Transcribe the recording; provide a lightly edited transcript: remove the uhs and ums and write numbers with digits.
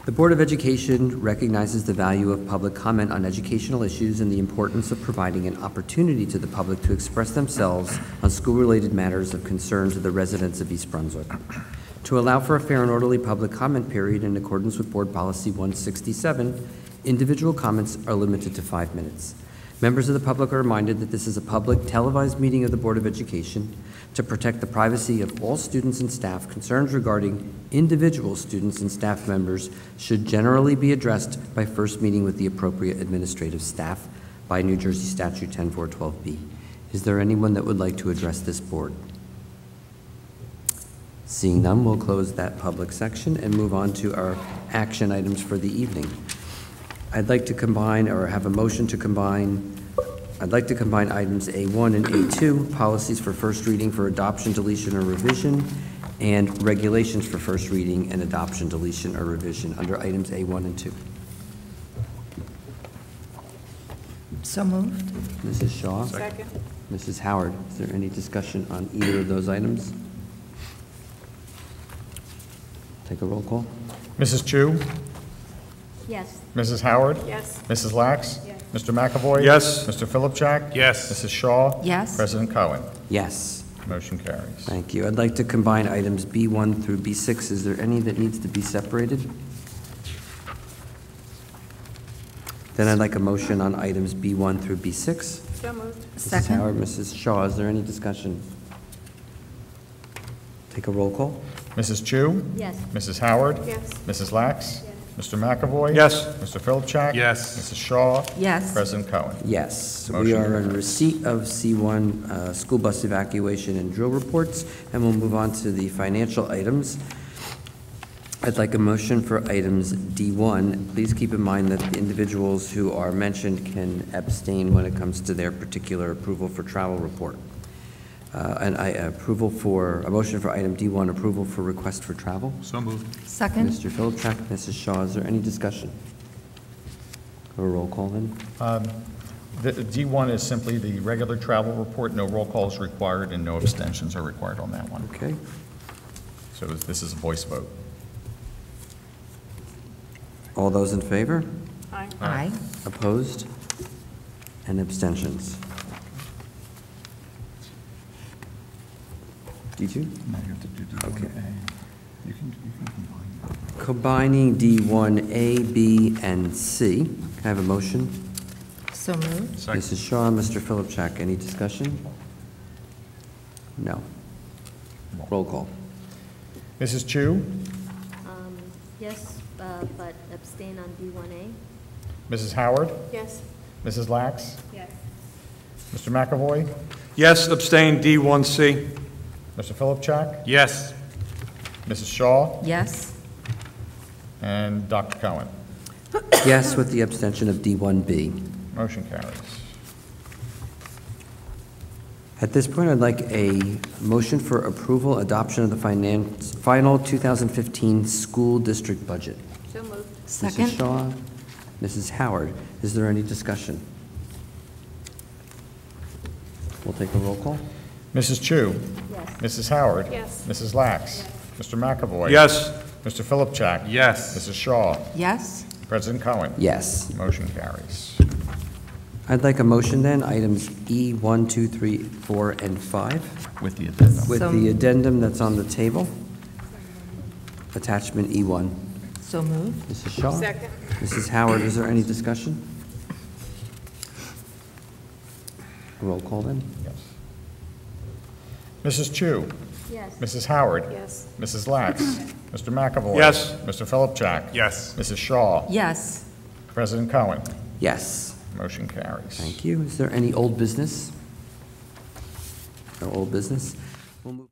The Board of Education recognizes the value of public comment on educational issues and the importance of providing an opportunity to the public to express themselves on school-related matters of concern to the residents of East Brunswick. To allow for a fair and orderly public comment period in accordance with Board Policy 167, individual comments are limited to 5 minutes. Members of the public are reminded that this is a public televised meeting of the Board of Education. To protect the privacy of all students and staff, concerns regarding individual students and staff members should generally be addressed by first meeting with the appropriate administrative staff by New Jersey Statute 10412B. Is there anyone that would like to address this board? Seeing none, we'll close that public section and move on to our action items for the evening. I'd like to combine, or have a motion to combine, I'd like to combine items A1 and A2, policies for first reading for adoption, deletion, or revision, and regulations for first reading and adoption, deletion, or revision under items A1 and 2. So moved. Mrs. Shaw? Second. Mrs. Howard, is there any discussion on either of those items? Take a roll call. Mrs. Chu? Yes. Mrs. Howard? Yes. Mrs. Lax? Yes. Mr. McAvoy? Yes. Mr. Philipchak? Yes. Mrs. Shaw? Yes. President Cohen? Yes. Motion carries. Thank you. I'd like to combine items B1 through B6. Is there any that needs to be separated? Then I'd like a motion on items B1 through B6. So moved. Mrs. Second. Howard, Mrs. Shaw, is there any discussion? Take a roll call. Mrs. Chu? Yes. Mrs. Howard? Yes. Mrs. Lax? Yes. Mr. McAvoy? Yes. Mr. Philipchak? Yes. Mrs. Shaw? Yes. President Cohen? Yes. We Motion are in carries. receipt of C1 school bus evacuation and drill reports, and we'll move on to the financial items. I'd like a motion for items D1. Please keep in mind that the individuals who are mentioned can abstain when it comes to their particular approval for travel report. A motion for item D1, approval for request for travel. So moved. Second. Mr. Philipchak, Mrs. Shaw, is there any discussion? A roll call then? The D1 is simply the regular travel report. No roll call is required and no abstentions are required on that one. Okay. So this is a voice vote. All those in favor? Aye. Aye. Opposed? And abstentions? D2? Now you have to do D1A. Okay. You can combine. Combining D1A, B, and C. Can I have a motion? So moved. Second. Mrs. Shaw, Mr. Philipchak, any discussion? No. Roll call. Mrs. Chu? Yes, but abstain on B1A. Mrs. Howard? Yes. Mrs. Lax? Yes. Mr. McAvoy? Yes, abstain, D1C. Mr. Philipchak? Yes. Mrs. Shaw? Yes. And Dr. Cohen? Yes, with the abstention of D1B. Motion carries. At this point, I'd like a motion for approval, adoption of the final 2015 school district budget. So moved. Second. Mrs. Shaw, Mrs. Howard, is there any discussion? We'll take a roll call. Mrs. Chu? Yes. Mrs. Howard? Yes. Mrs. Lax? Mr. McAvoy? Yes. Mr. Philipchak? Yes. Mrs. Shaw? Yes. President Cohen? Yes. Motion carries. I'd like a motion then, items E, 1, 2, 3, 4, and 5, With the addendum. with the addendum that's on the table. Attachment E1. So moved. Mrs. Shaw? Second. Mrs. Howard, is there any discussion? Roll call then. Yes. Mrs. Chu? Yes. Mrs. Howard? Yes. Mrs. Lax? Mr. McAvoy? Yes. Mr. Philipchak? Yes. Mrs. Shaw? Yes. President Cohen? Yes. Motion carries. Thank you. Is there any old business? No old business? We'll move